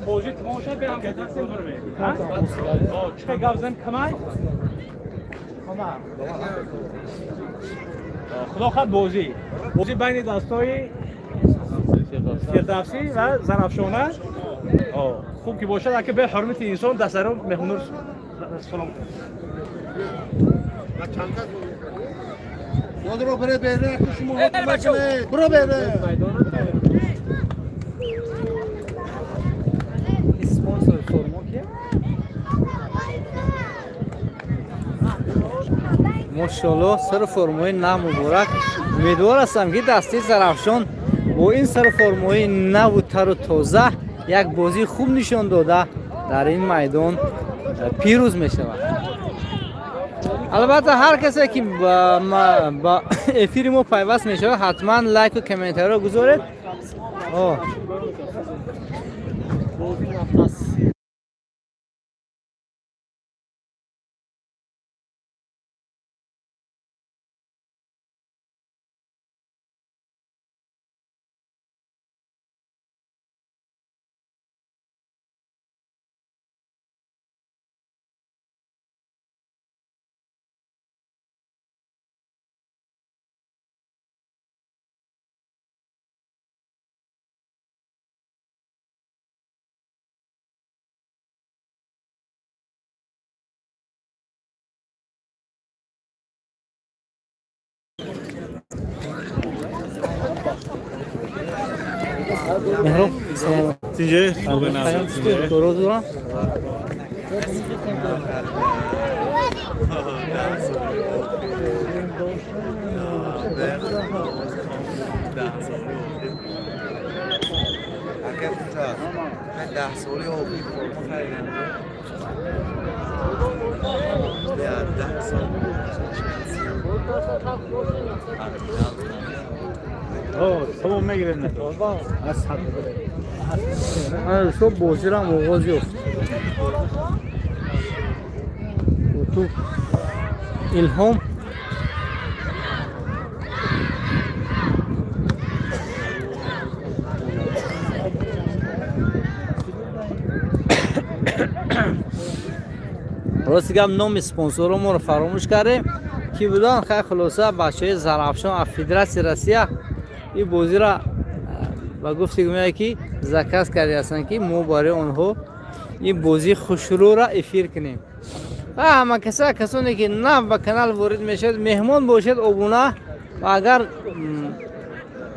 بازی تماشا برم که دستم برم. چه گازم کمای؟ خدا خواهد بازی بین دستای فردوسی و زرافشانه خوب که باشد که به حرمت انسان دست رو مهمون سلام کنید. برو بره شما حکومت کنه برو بره اسپانسر فرمو که ماشاءالله سر فرمای نه مبارک. امیدوار هستم که دسته زرافشان با این سر فرمای نو و تر و تازه یک بازی خوب نشان داده در این میدان پیروز می شود. البته هر کسی که با افیر ما پیوست می شود حتما لایک و کامنت را گذارید. مهراب سلام. Tinge? درود دارم. Tamam میگیرن. صبح بازی را آغاز یافت. تو الهام راستی گم نام اسپانسر ما رو فراموش کردیم که بودن خیلی خلاصه بچه زرافشان از فدراسیون روسیه این بازی را و گفتی میگه که زکاس کرده هستن که ما برای آنها این بازی خوشرو را افیر کنیم و همه کسانی که نه به کانال وارد میشد مهمان باشد ابونه و اگر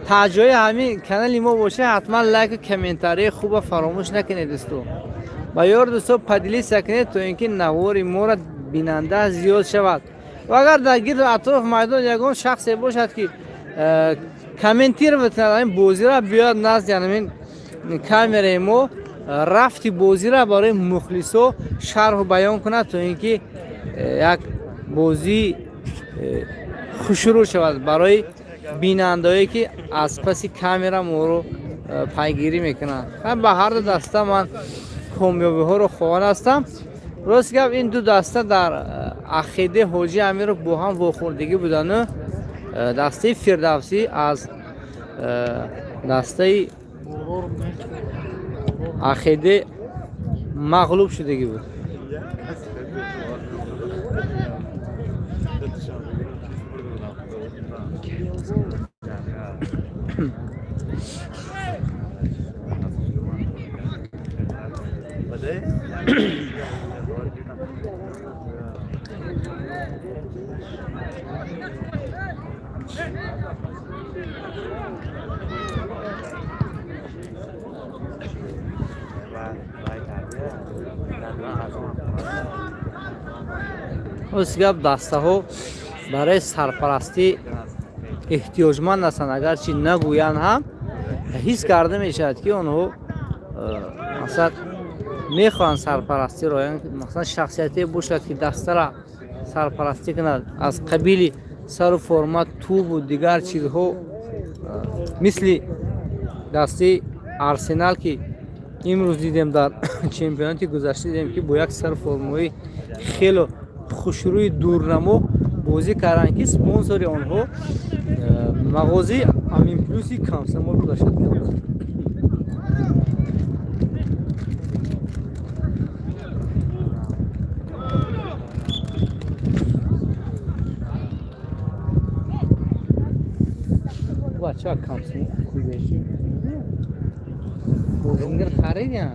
تاجای همین کانال ما باشه حتما لایک و کامنتاری خوب فراموش نکنید دوستو و یار دوستو پدیلی سکنید تا اینکه نوار ما را بیننده زیاد شود و اگر در گرد اطراف میدان یگان شخصی باشد که کامنتیر بتونه بازی را بیاد نزد یعنی کامرای ما رفتی بازی را برای مخلصا شرح و بیان کنه تا اینکه یک بازی خوشرو شود برای بینندهایی که از پس کامرا ما رو پیگیری میکنن. به هر دو دسته من کامیابی ها رو خواهان هستم. راست گفت این دو دسته در عقیده حاجی امیر با هم واخوردگی بودن. دسته فردوسی از دسته عقیده مغلوب شدگی بود. از گپ دسته ها برای سرپرستی احتیاجمند هستند اگرچه نگویند هم حس کرده میشد که آنها مثلا میخوان سرپرستی را مثلا شخصیتی باشد که دسته را سرپرستی کند از قبیل سر و فرمت توپ و دیگر چیزها مثل دسته آرسنال که امروز دیدیم در چمپیونات گذشته دیدیم که با یک سر فرمای خیلی خوشروی دورنما بازی کردن که اسپانسر آنها مغازی امین پلوسی کامسمول بودشد. بچه ها کامسمول خوی بشی بوزینگر خریدیم.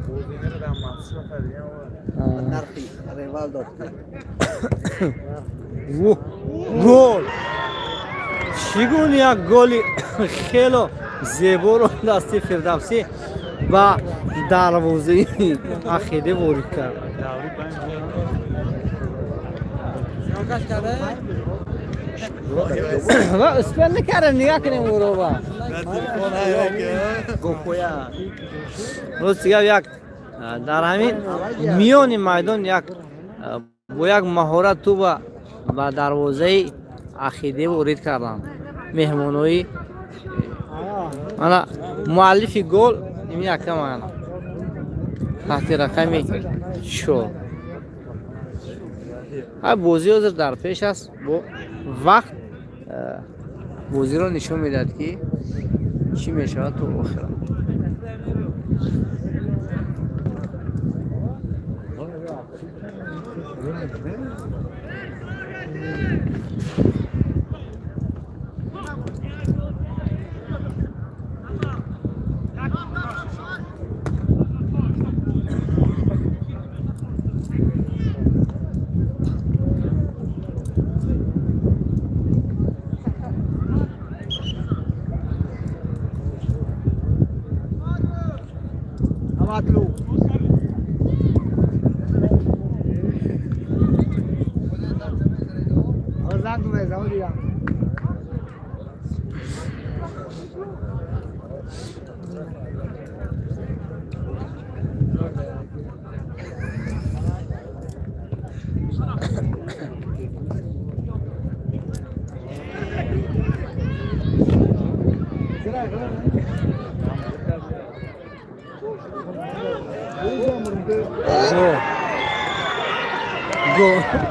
بوزینگر رو هم محصول خریدیم نرخی ریوال داد گل چیگون یک گلی خیلی زیبا رو دستی فردوسی با دروازه عقیده وارد کرد. و اسپل نکرده نگاه کنیم او رو با روز دیگه یک در همین میان میدان یک با یک مهارت تو با دروازه عقیده وارد کردم مهمانوی انا مؤلف گل این یکم انا تحت رقمی شو ها بازی از در پیش است با وقت بازی رو نشون میداد که چی میشه تو آخر مطلوب زنگ بزنم دیگه Go.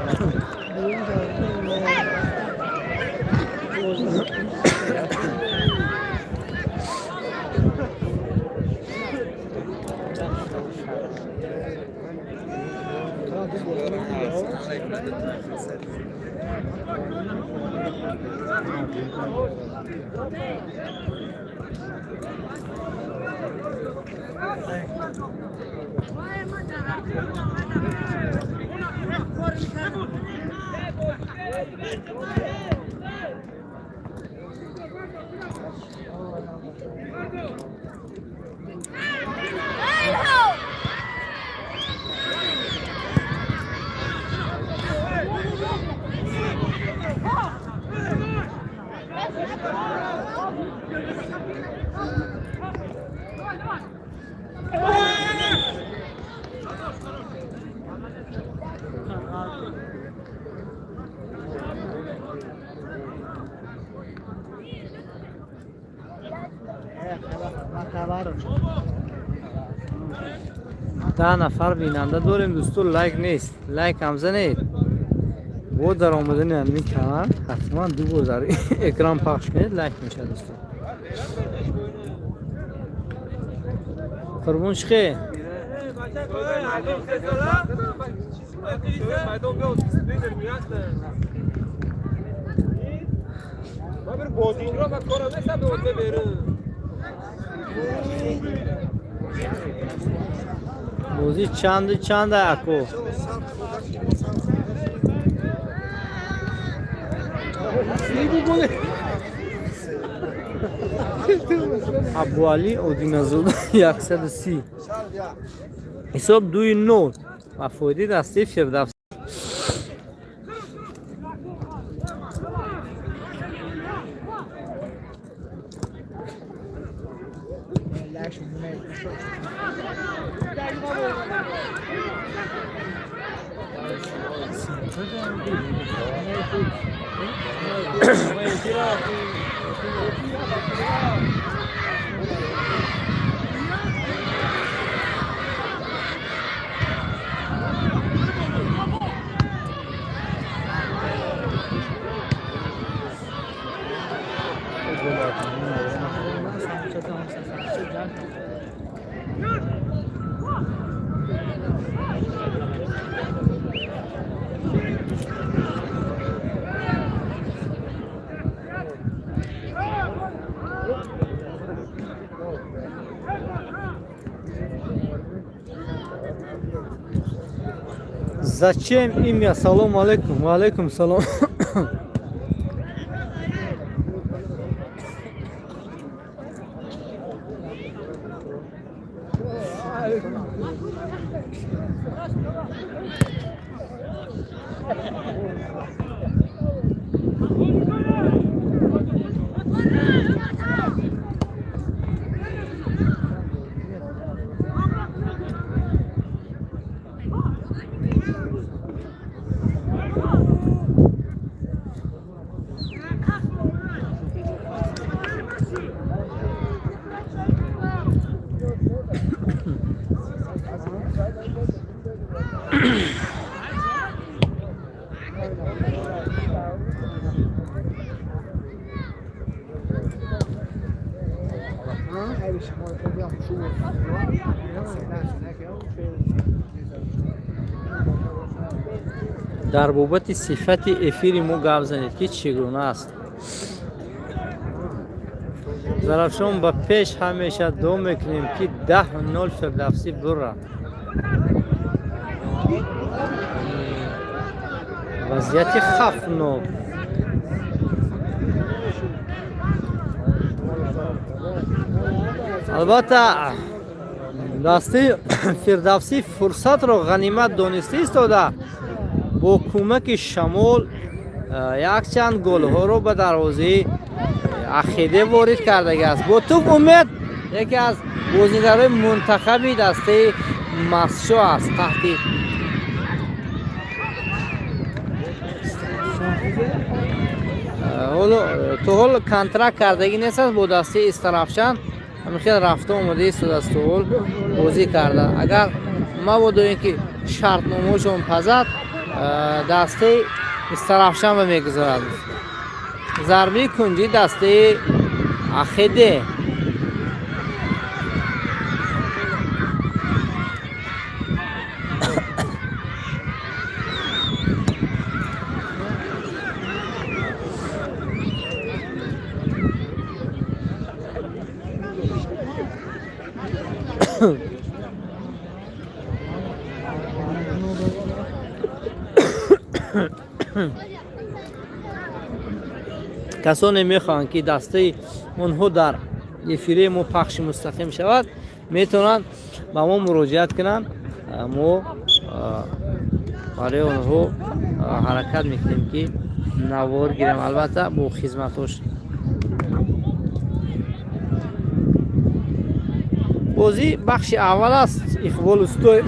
ده نفر بیننده داریم دوستو لایک نیست لایک هم زنید و در آمدن همین کانال حتما دو بار اکران پخش کنید لایک میشه دوستو قربون شخی بازی چند اکو ابو علی اودینازود 130 حساب 2-9 و فایده دستی فردوسی Зачем имя? Салам алейкум. Ва алейкум салам. در بابت صفت افیر مو گپ زنید که چگونه است. درفشان با پیش همیشه دو میکنیم که 10-0 فردوسی بره. وضعیت خفناک. البته دسته فردوسی فرصت را غنیمت دانسته ایستاده با کمک شمال یک چند گل ها رو به دروازه عقیده وارد کرده است. با تو امید یکی از بازیکنان منتخبی دسته مسشو است. تحت حال کنترکت کردگی نیست با دسته استرافشان. همین خیلی رفته اومده است دست حال بازی کرده. اگر مبادا اینکه شرط نموشون پزد دسته استرافشان به میگذارد. ضربه کنجی دسته عقیده. کسانی میخوان که دسته اونها در افیره ما پخش مستقیم شود میتونن با ما مراجعت کنن. ما برای اونها حرکت میکنیم که نوار گیریم، البته با خدمتاش. بازی بخش اول است. اقبال استوی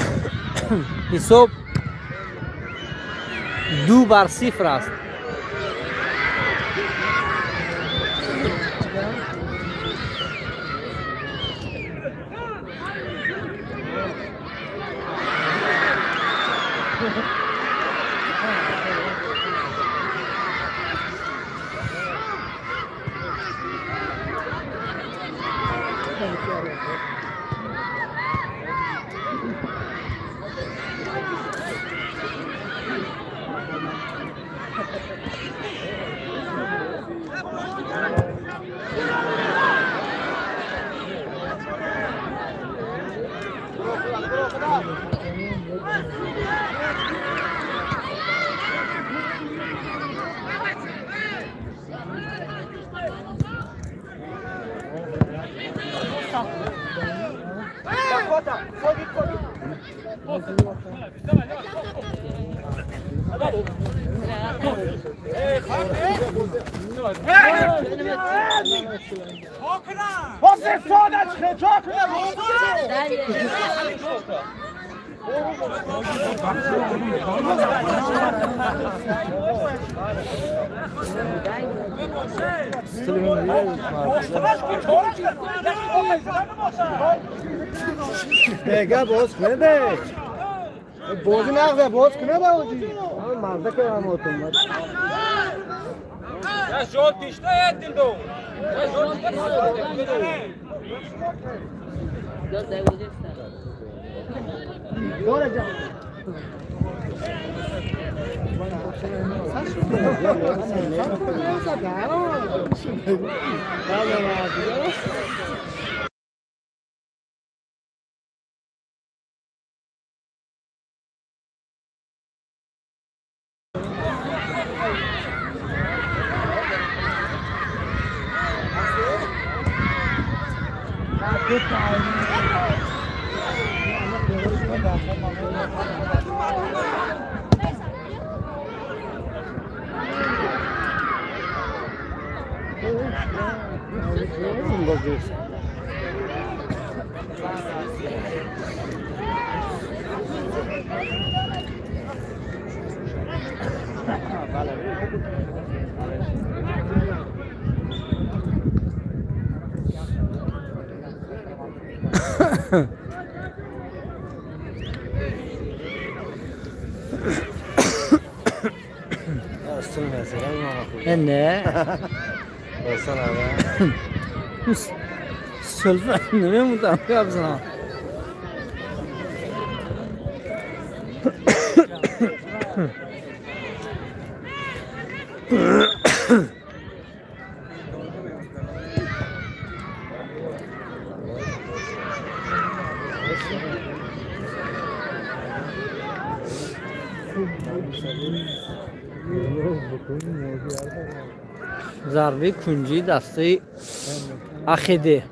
حساب 2-0 است. دیگه باز کنه دیگه بازی نقضه باز کنه بازی مرده که هم اوتون Ya şu an dişte ettin doğum. Ne? Olsan abi. Sülfür ne mutan yapsın ha? ضربه کنجی دسته اخیده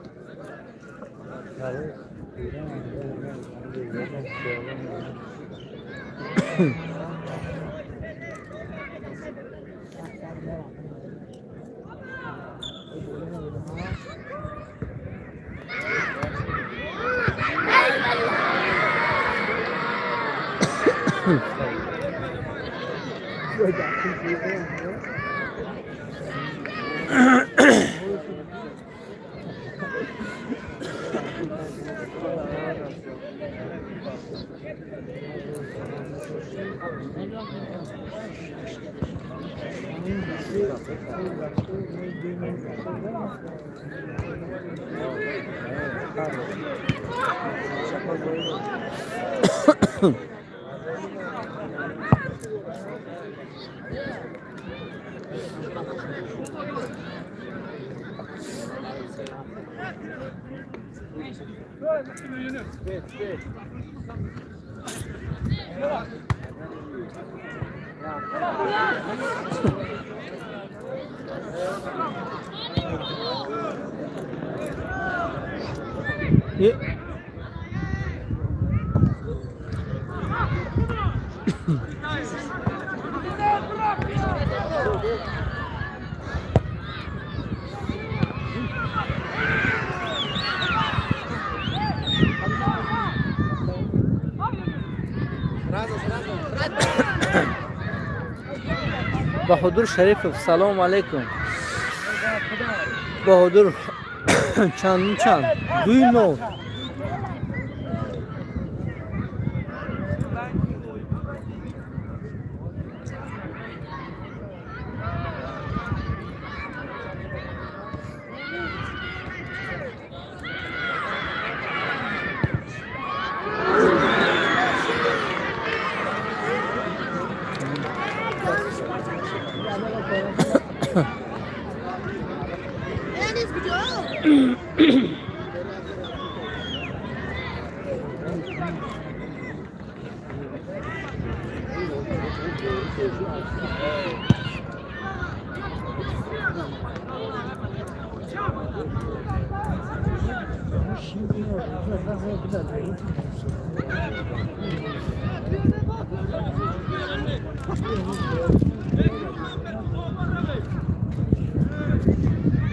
بهادر شریف سلام علیکم بهادر چند دوی نو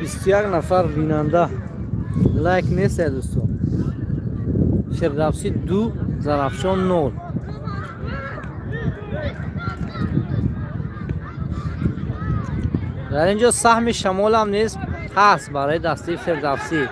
بسیار نفر بیننده لایک نیست دوستان فردوسی 2 زرافشان 0 در اینجا سهم شمال هم نیست هست برای دسته فردوسی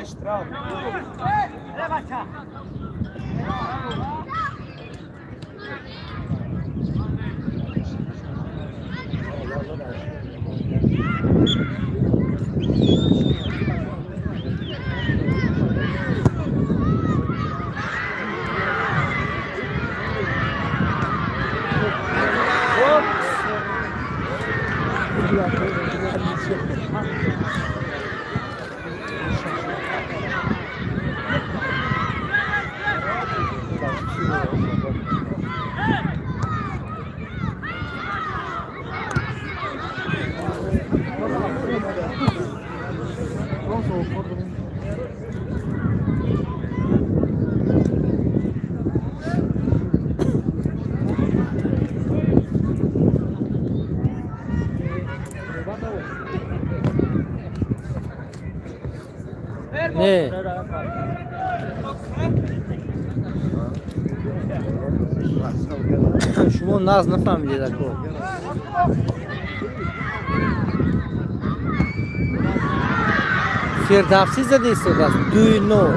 اشتراف Ne? شما ناز نفهمیدید اکو فردوسی زده ایستاد است دوی نو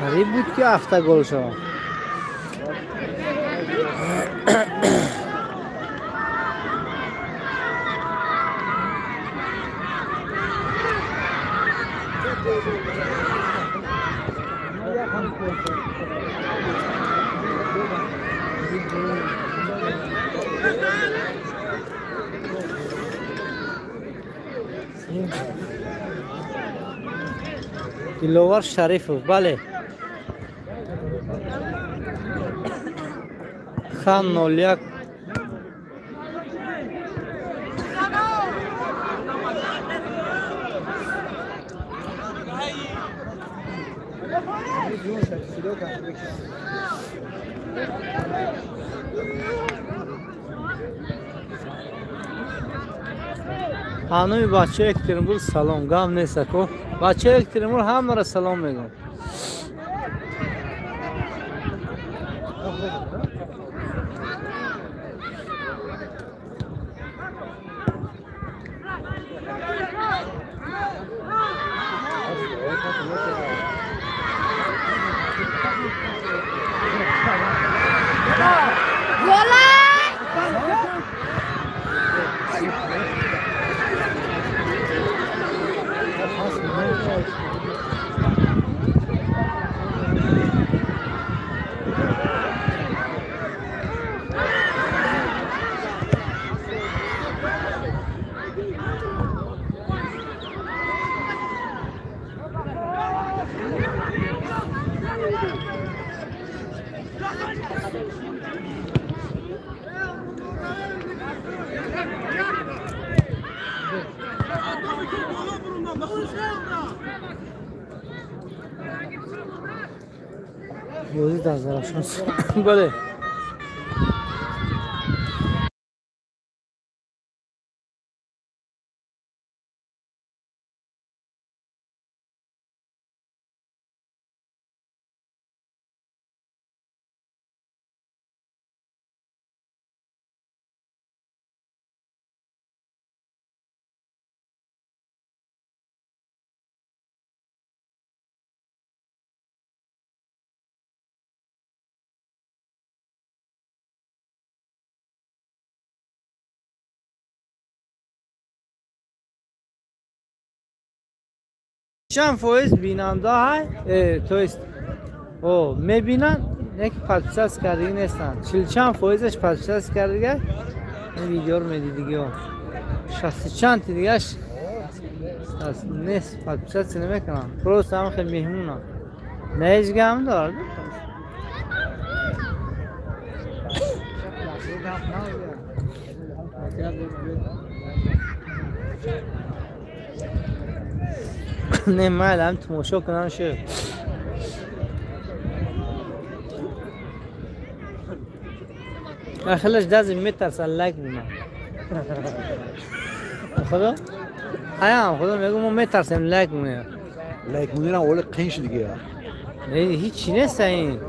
قریب بود که هفته گل شد دیلوار شریف بله خان نولیک هانوی بچه اکترمور سلام گام نیست کو بچه اکترمور همه را سلام میگم بازی در زرافشان بله. چند فویز بیننده های تویست او میبینن یک پادکست کردی نیستن چند فویزش پادکست کردی این ویدیو رو میدیدی و 60 چند دیگهش نیست پادکست نمیکنن پروست هم خیلی مهمونن نیزگه هم دارد نه مال هم تماشا کنن شه اخلش دازی میترسن لایک میکنن خدا خدا میگم ما میترسیم لایک میکنن لایک میکنن اول قینش دیگه هیچ نیست این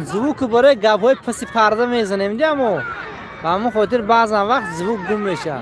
زبوک برای گابای پسی پرده میزنیم دیدم و به همون خاطر بعضا وقت زبوک گم میشه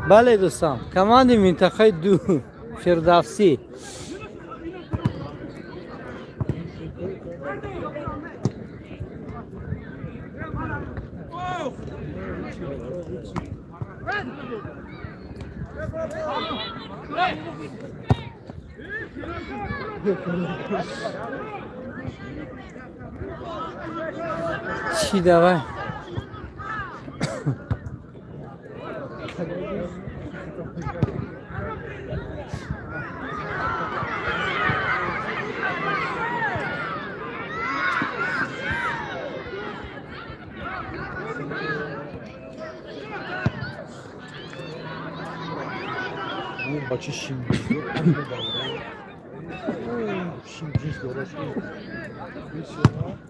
بله دوستان کماند منطقه 2 فردوسی چی دوای بچه şimdi şimdi درست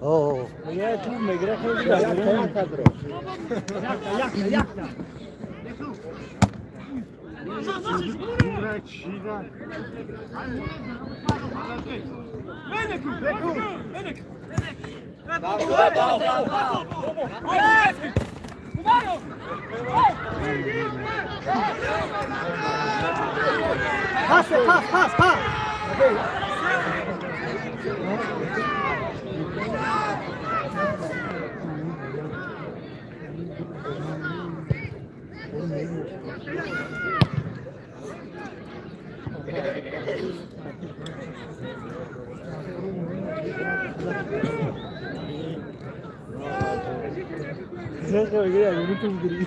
اوه یه تو میگره خیلی داره Pas. Güzel kavga ya, bunu tüm gri.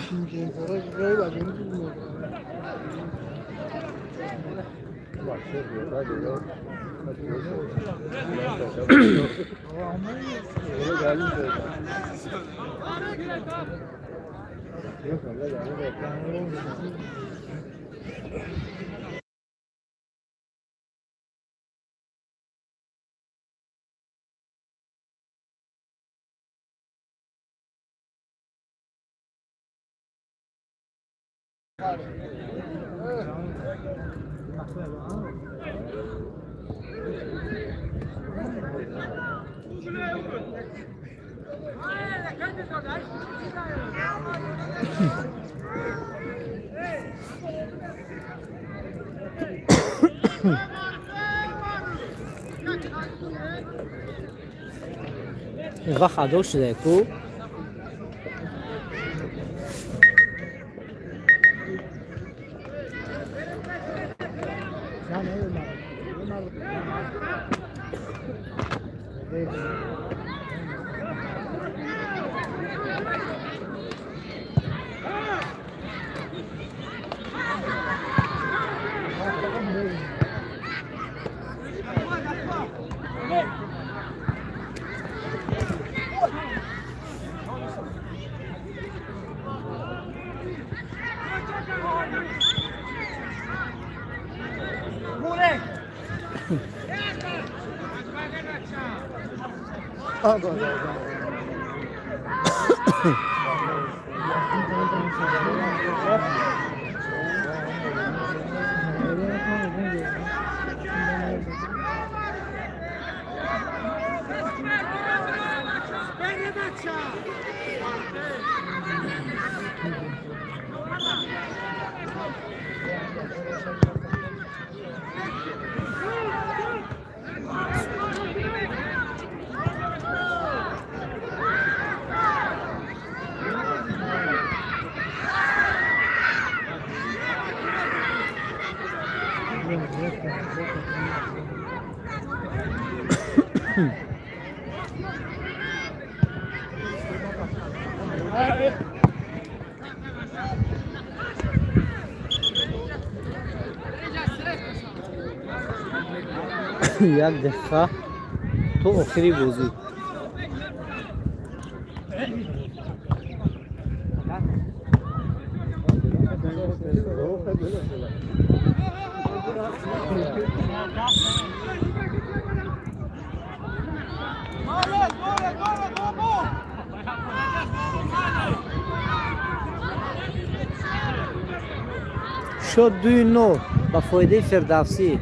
Şimdi sonra kavga ya, bunu tüm gri. Bak, hadi ya. و خدا شده کو یک دقیقه تو آخری بازی شد 2-9 با فایده فردوسی.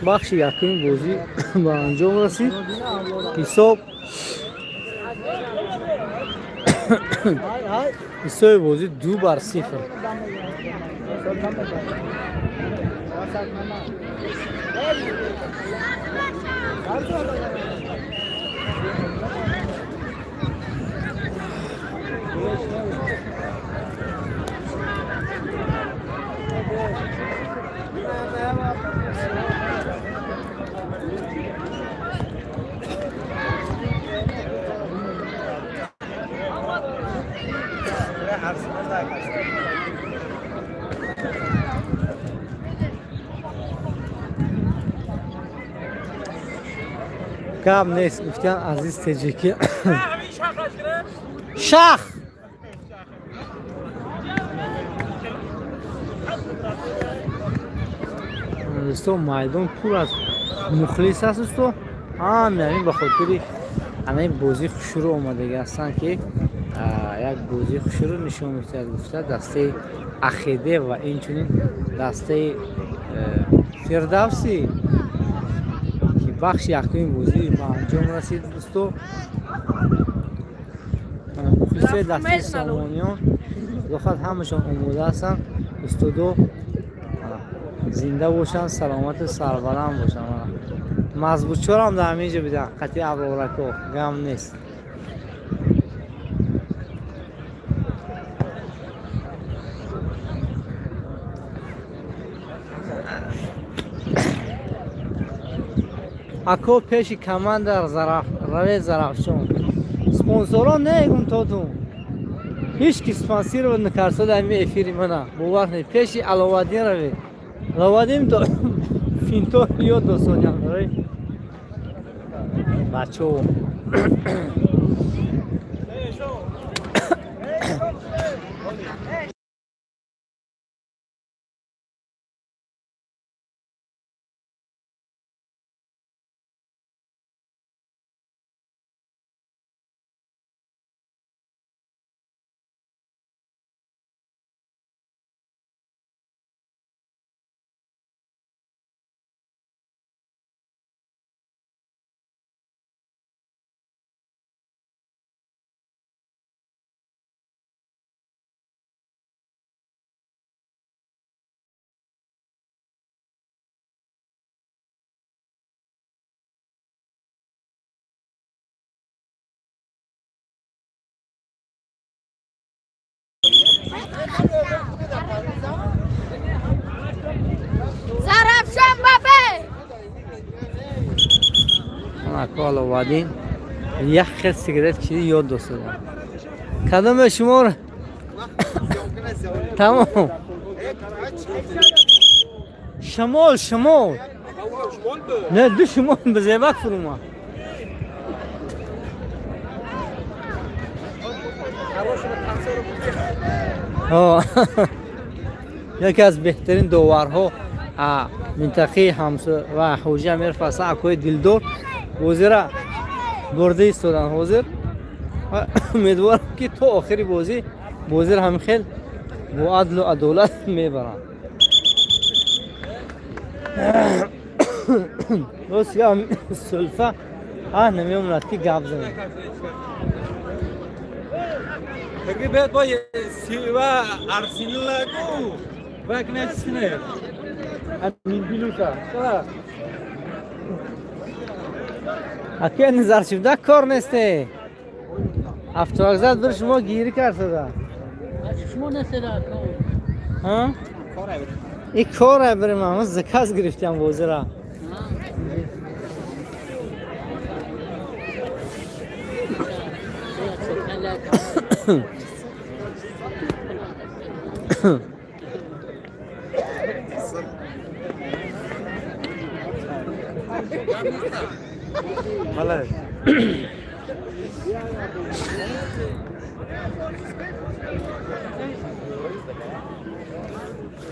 بخش یقین بازی با انجام رسید. حساب بازی 2-0. کم نیست گفتن عزیز تجیکی شخ دوستو میدان پر از مخلص هست دوستو همین به خاطر همین بازی شروع اومده هستن که یک بازی شروع نشون میده گفته دسته عقیده و اینچنین دسته فردوسی که بخش یقین بازی به انجام رسید دوستو. مخلصه دسته سامانیان دخواد همشان آماده هستن دوستو دو زنده باشن سلامت سربلند باشن مضبوط چور هم در همینجا بیدن قطعی ابرارکو گم نیست. اکو پیش کماندر روی زرافشان سپانسران نگم تو هیچ کی سپانسر و نکرسه در می افیری منه باور نه پیش علاوادین روی علاوادین تو فینتو یا دوستانیان روی بچو زرافشان بابه اکو علاوادین یک خیلی سیگرت کشیدی یاد دوست دارم کدام شما رو تمام شمال نه دو شمال به زیبک فروما یکی از بهترین داورها منطقه همسو و حوزه امیر فصل اکوی دلدور وزیر برده ایستادن حاضر امیدوارم که تو آخری بازی هم خیلی با عدل و عدالت میبرن بس یا سلفه نمیموند که گپ زنه تقریبا با سیوا ارسنال کو وکنسینه همین بیلوتا اکی نظر شده کار نیسته افتراکزد بر شما گیری کرده شما نسیده ها؟ این کار بریم همه زکاز گرفتیم بازی را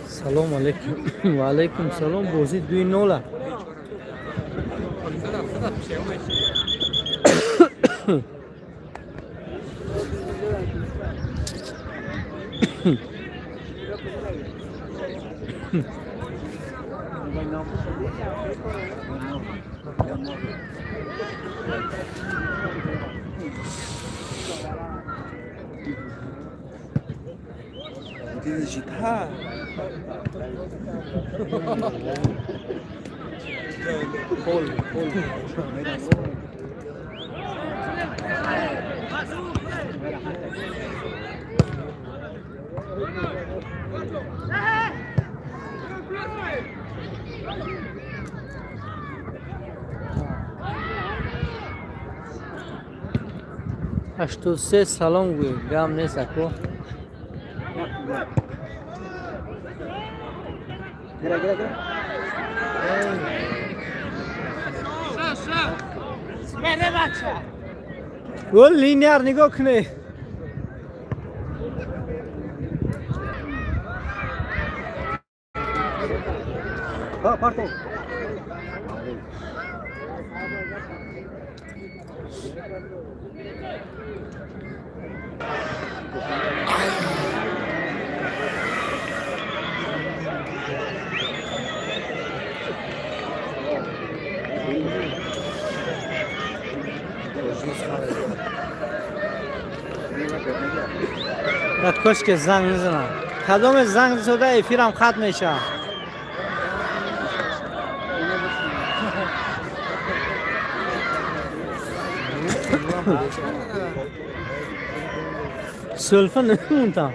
سلام علیکم و علیکم سلام بازی 2-0 دیجیتال هشتاد سه سلام گوی گم نیست اکو گل لینیر نگاه کنه پارتو کاش که زنگ میزنم کدام زنگ زده افیرم ختم میشه سلفه نمیمونتم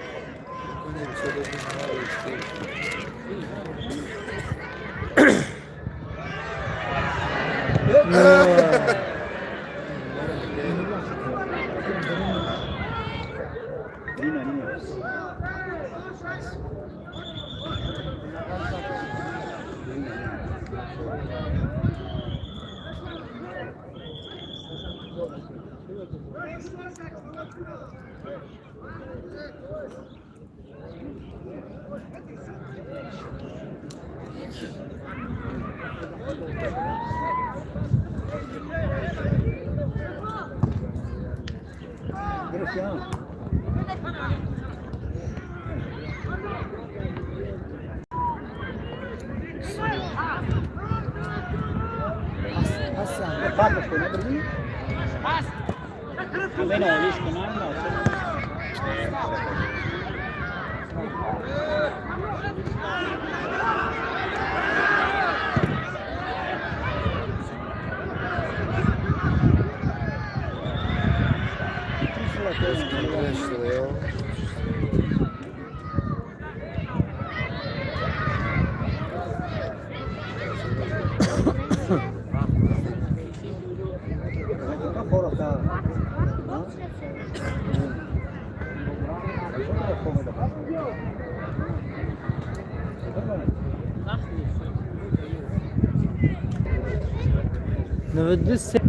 92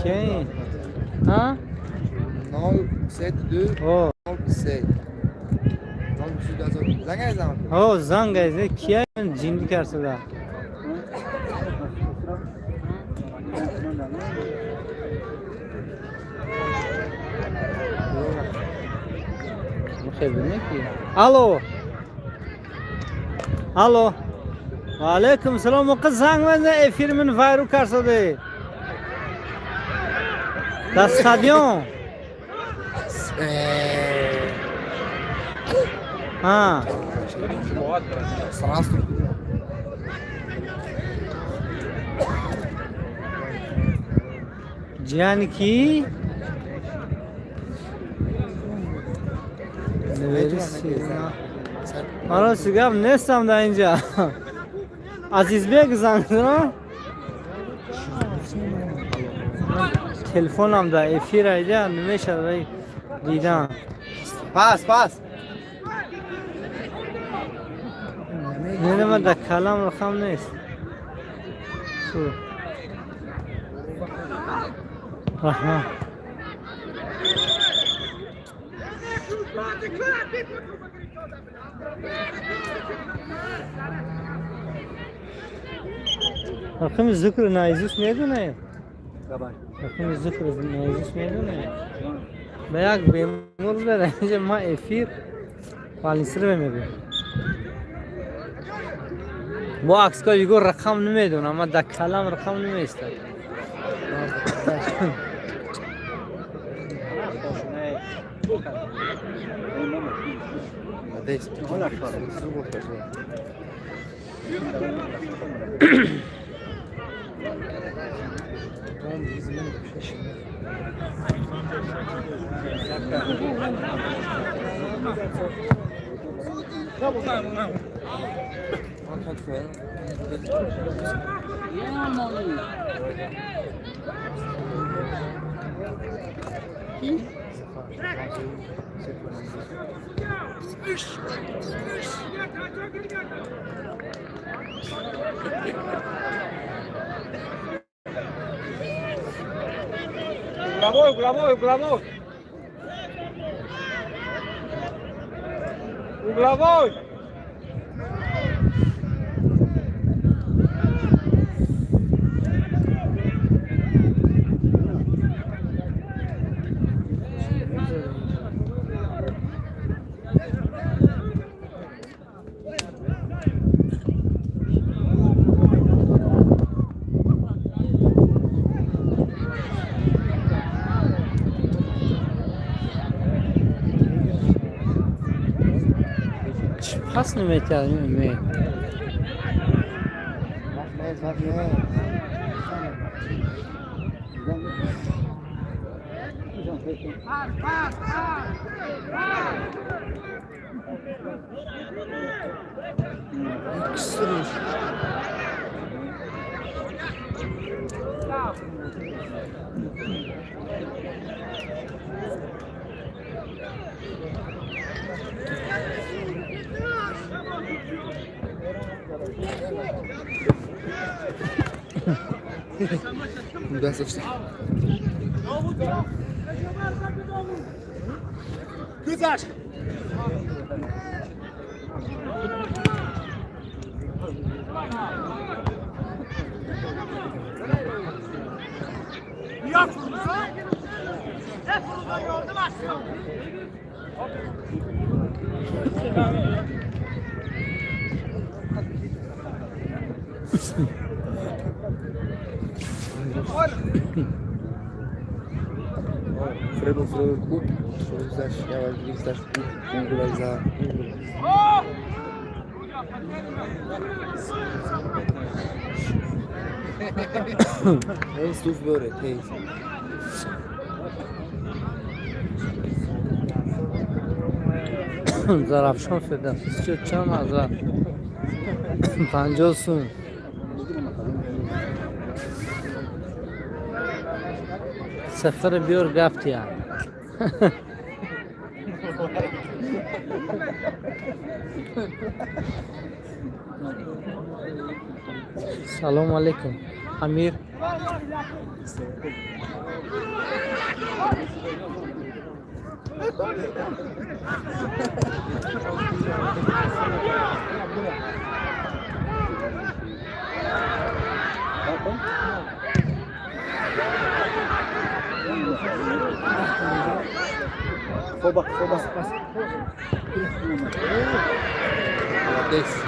şey. Ha? 972 Oh. 96 زنگ زدم Oh, zang आहे किया जिंदी कर सदा Alo. Alo. Aleyküm selam. O kız zang ve efirimin vayru karsadı. Da stadion. Ha. Sırası. Yani ki ne verirsin? Ara sigam ne sam da ince. Aziz Bey zangına. Telefonum da efir ayda ne şarayı didan. Pas. Ne demek da kalam rakam ne? Şu. Rahman. Rakam zikr naizus میدونه rakam zikr naizus میدونه بیاک بیمور داره ما افیر پالیسر میگه bu aks ka yugo rakam نمیدونه ama da kalam rakam نمیسته Uglavoj! Pas ne metal mi? بس افتح Fredo gut. Zdasz, ja zdasz gut. Za. Hey, stuf böyle. Hey. زرافشان فردوسی شد چند معذرت 50 سون سفر بیار گفت یا سلام علیکم امیر فوق بس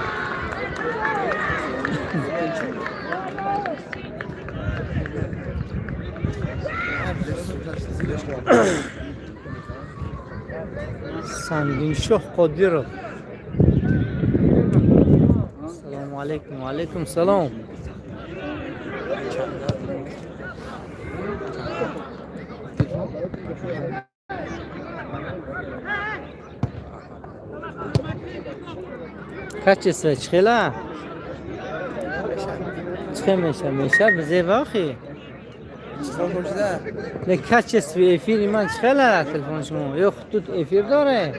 سنگین شاه قادر سلام علیکم و علیکم سلام کچه سوچ خیلی چه میشه بزه واقعی نه کچه سوی ایفیری من چه خیلی تلفن شما یا خطوط ایفیر داره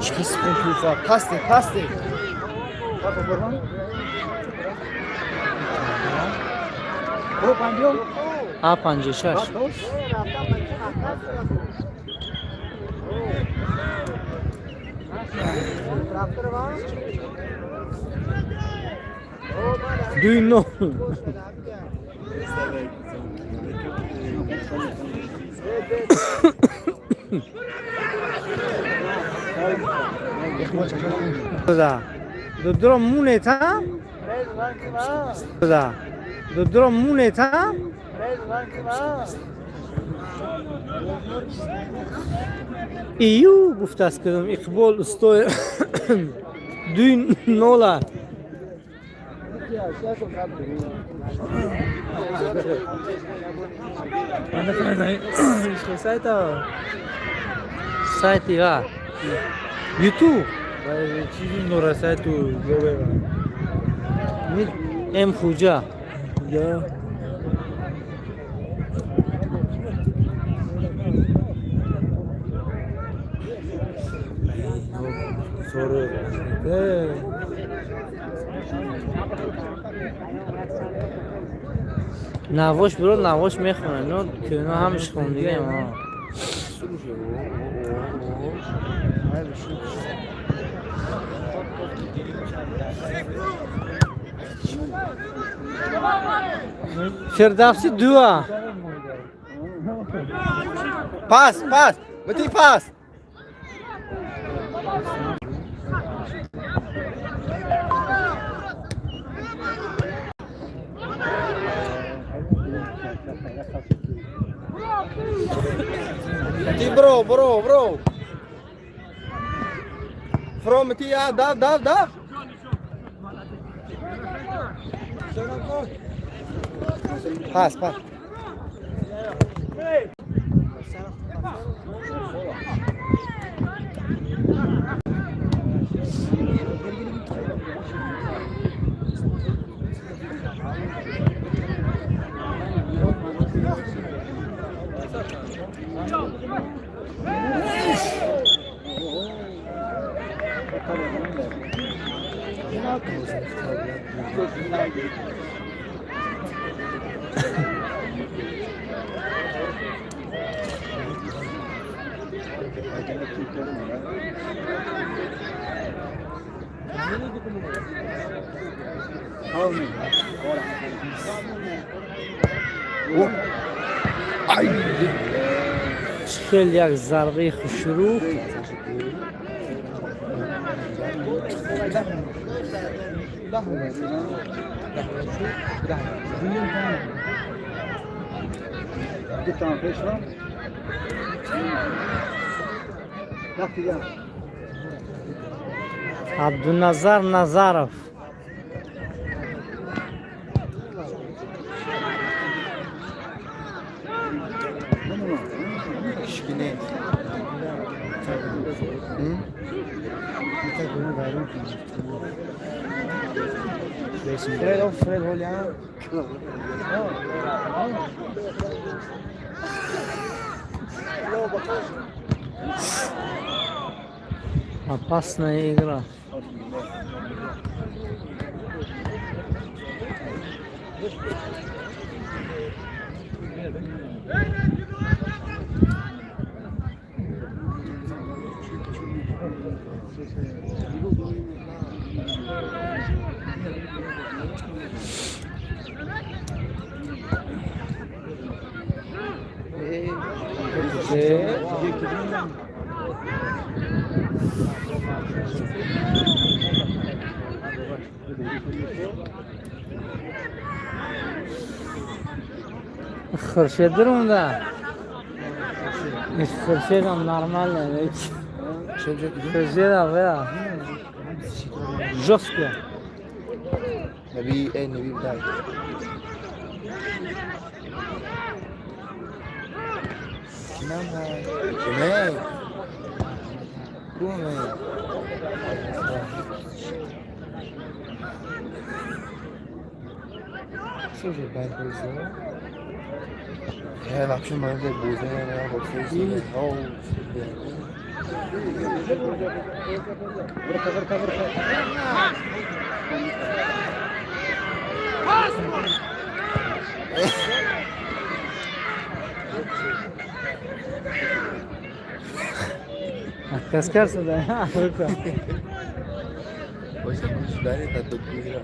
Çıkış kontuza. Pasti. ها 56 دوی نو دو درم مونه تا دو درم مونه تا ایو گفت است کردم اقبال استوی دوی نولا سایتی ها یوتیوب چیزی نورسه تو ام خوجا یا سوره نواش برو نواش میخونه نه که اینا همش خوندیه ما فردوسی دو Pas. Mati pas. برو فرومتي يا داف باس خیلی یک ضربه خوشرو عبدالنظر نظرов Kichkina. Fred olhar. Опасная игра. خورشید درم ده خورشید هم نرمال نه خورشید هم بیا جوست کن نبي بتاعي شمال كومي شو جاي بعد بوزة هذا عشان ما يبغى بوزة أنا أبغى فوزي أو Kaskar sudah ya. Hoje sudah ni tak tahu dia.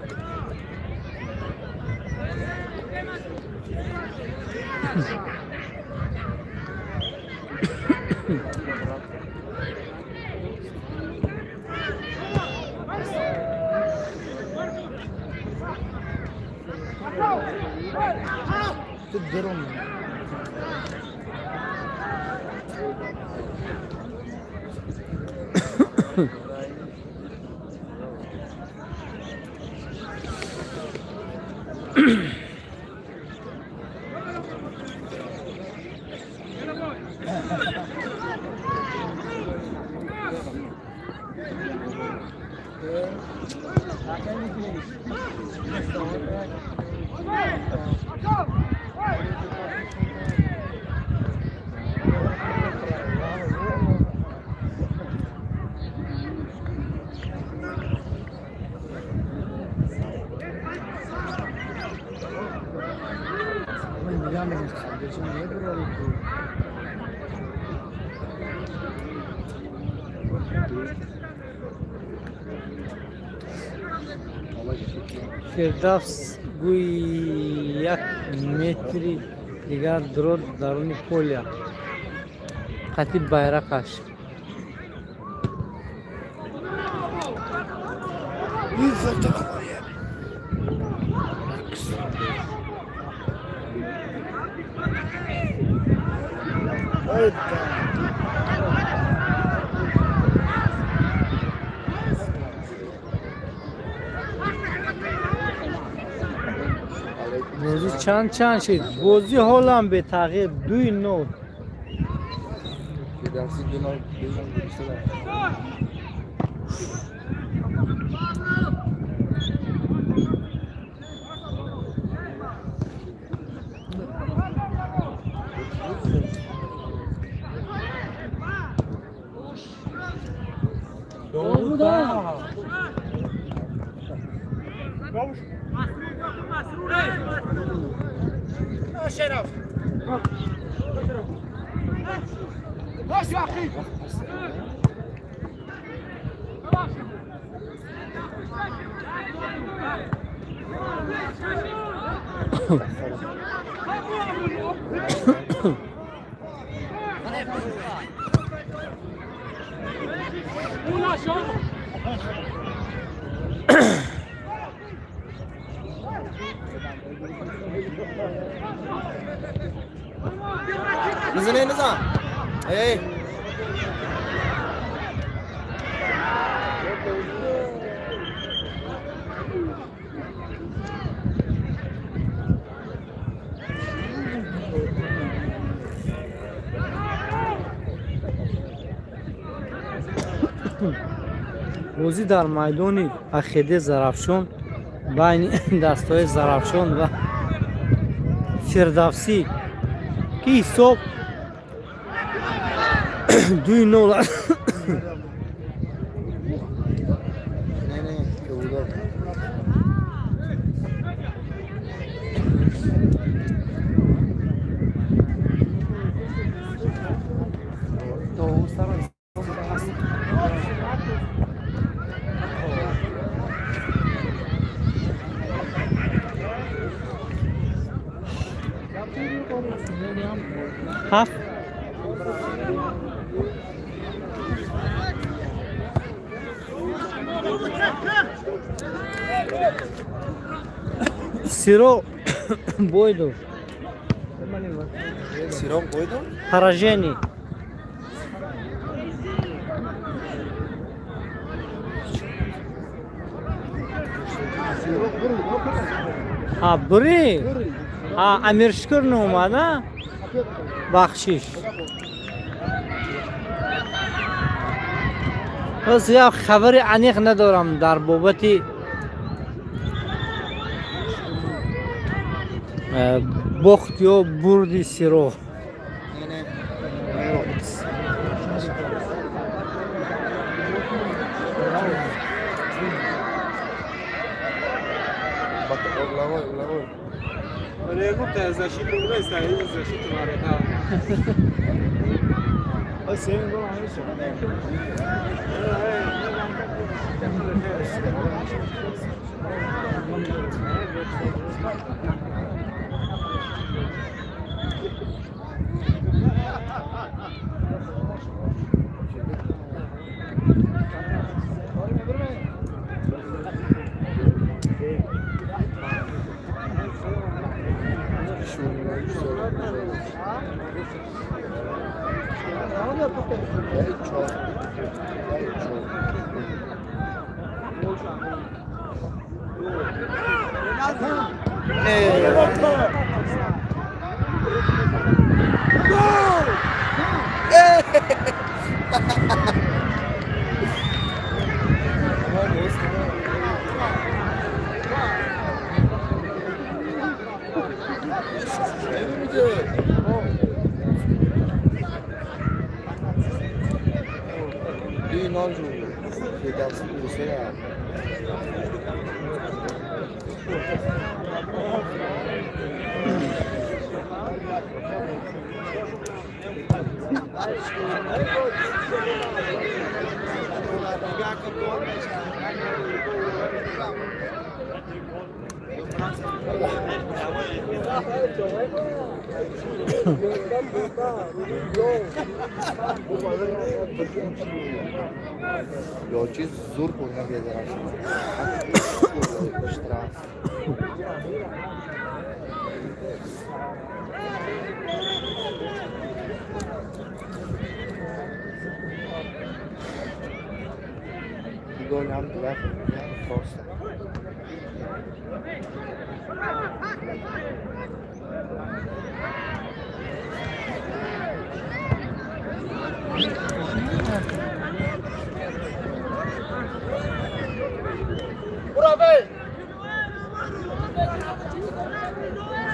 Tedrum. فردوس گوی 1 متری دیگر درود درون پولیا خطیب bayrakаш بازی چند شد بازی حالا به تغییر 2-9 درسی دو نزن ای بازی در میدان اخیده زرافشان بین دستای زرافشان و فردوسی که حساب 2-0 نه که بودا هفت سیرو بویدو سیرام بویدو поражение بری امیرشکر اومده بخشش بس یا خبر عمیق ندارم در بابت بخت یا برد سیرو Olha, acontece, a China não vai sair, a China vai estar. Vai ser, não vai ser. یا چیز زور کنه بیادرم اشتراف گل هم رفت فرصت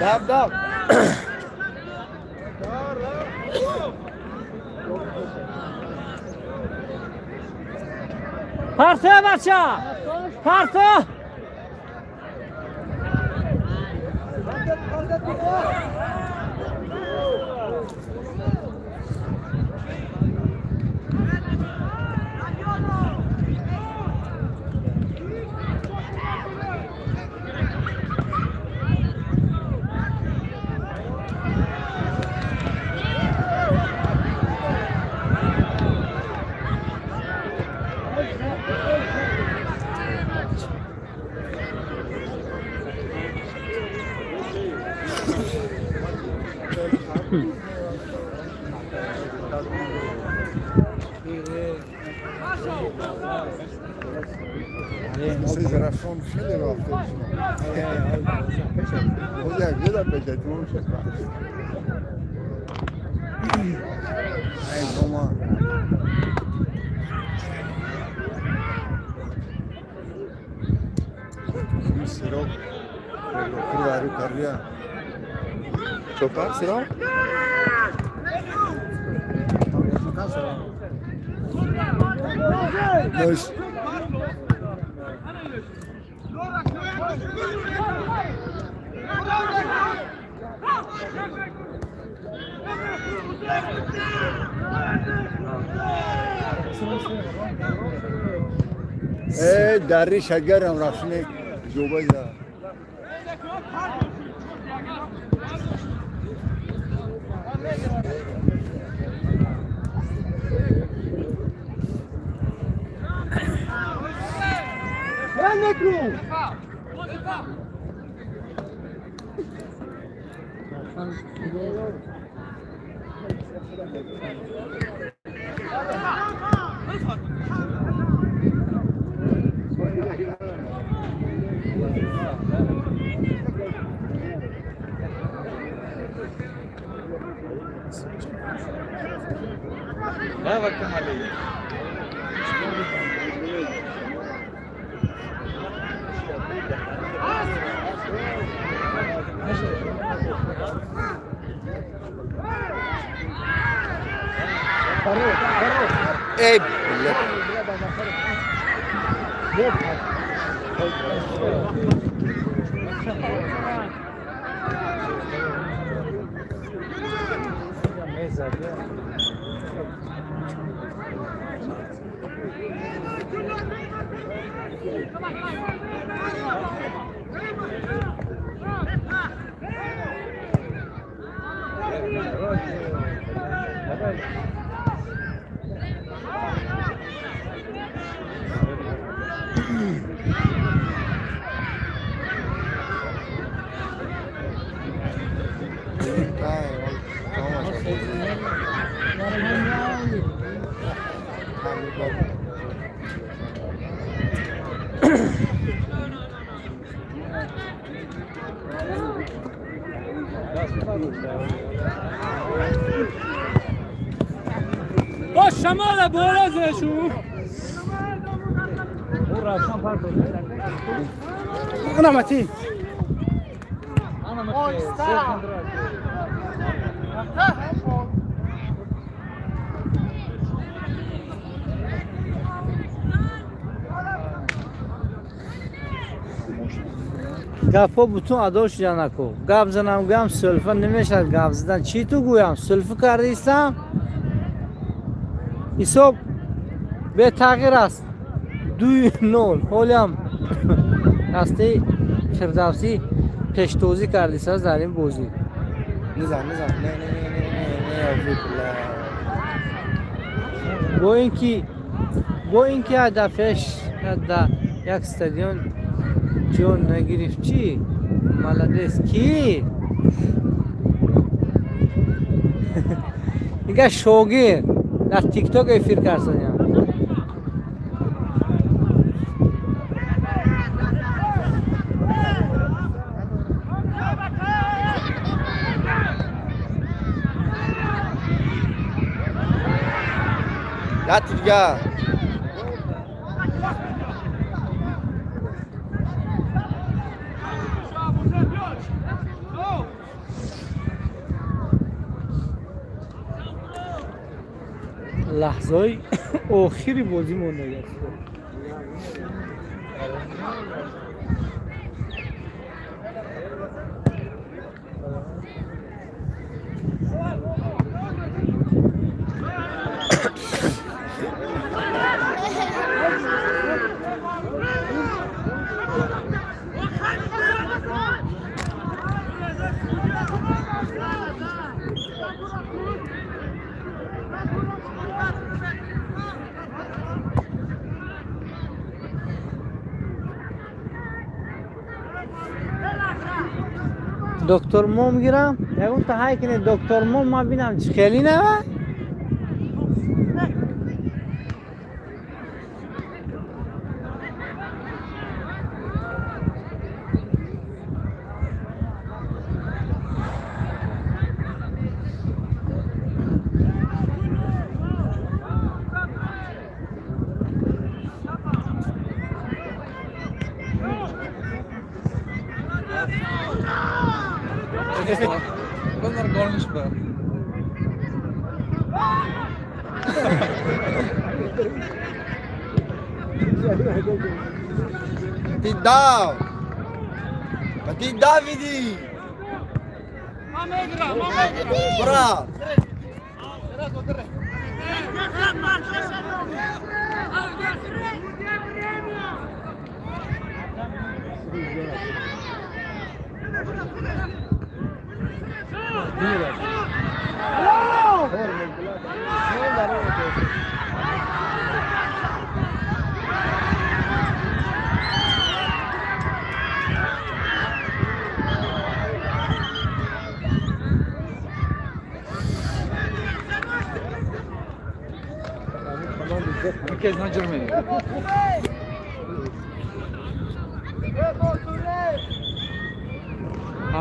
دب پرسه بچه پرسه Vocês eram só no Chile ou Hoje é vida, Pedro, tu não sei. Aí, vamos lá. Será? Criaram carreira. Tocar, será? Mas داری شگر هم راشنه جوبای دا لا بكم عليه ايه بالله با شمال برازشون انا متين گپا بوتون اداش جانکو گپ زنم گم سلفه نمیشه گپ زدن چی تو گویم سلفه کردیستم حساب به تغییر است 2-0 حالیم هستی فردوسی پشتوزی کردیست از در این بازی نزن نه با اینکه هدفش در یک استادیون جون نگرفت چی؟ مالدیس کی؟ میگه شوگیر در تیک تاک افیر کرسن یه دیگه لحظه‌های آخری بازی مونده است. دکتر موم گیرم یکون تا های کنه دکتر موم ما بینم خیلی نه Bunlar kalmış be. دیدم و دیدم ویدی برا Bir kez daha girmeyin.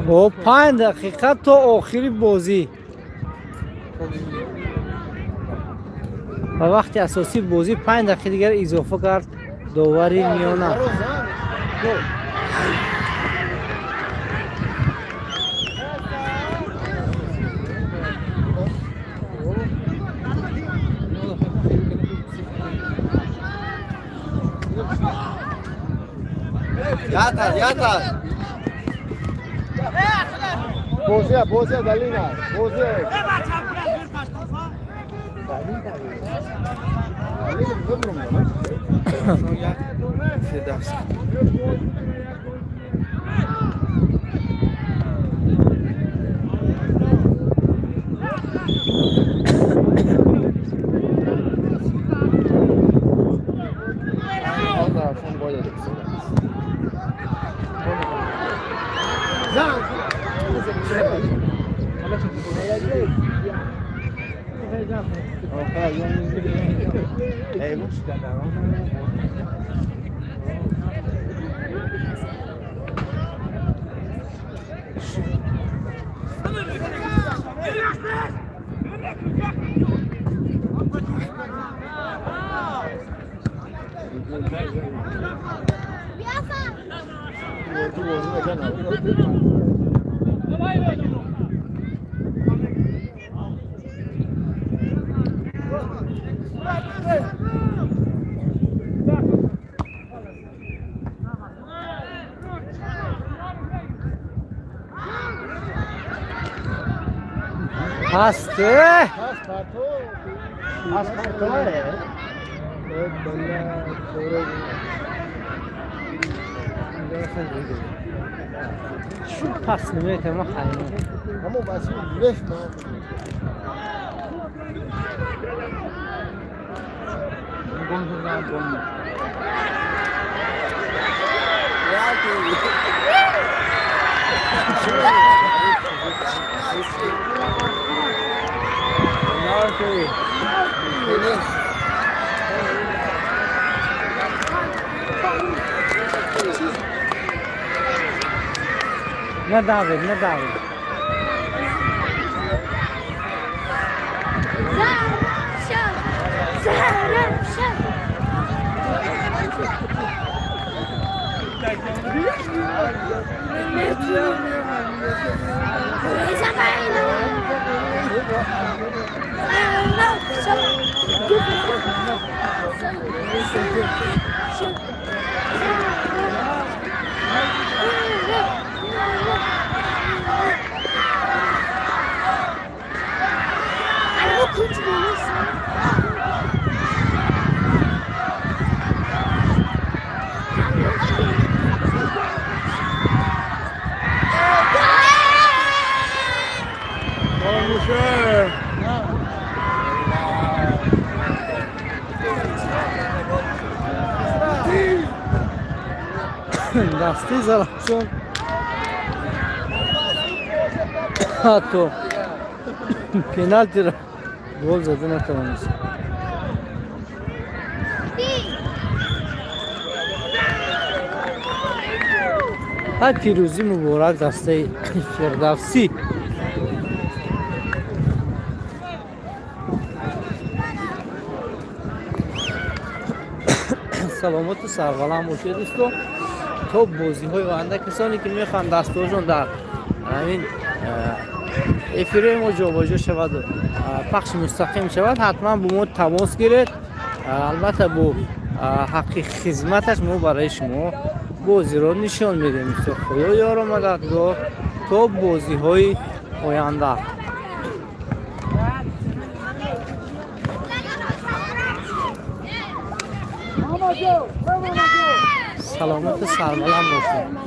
با 5 دقیقه تا آخری بازی و وقتی اساسی بازی 5 دقیقه دیگر اضافه کرد داوری میانه یاتر بوزه دلینا بوزه هسته شو پس نمیته ما خیلی همون مسئول لیش ما نه داوید نه داوید دستی زرافشان حتی پنالتی را گل زده نتوانست. های پیروزی مبارک دسته فردوسی. سلامت و سربلند باشید دوستان. تو بازی های آینده کسانی که میخوان دستورشون در همین افیره ما جابجا شود و پخش مستقیم شود حتما با ما تماس گیرید. البته با حق خدمتش ما برای شما بازی را نشان میدیم. خدا یار و مددگار تا بازی های آینده. سلامت و سربلند باشید.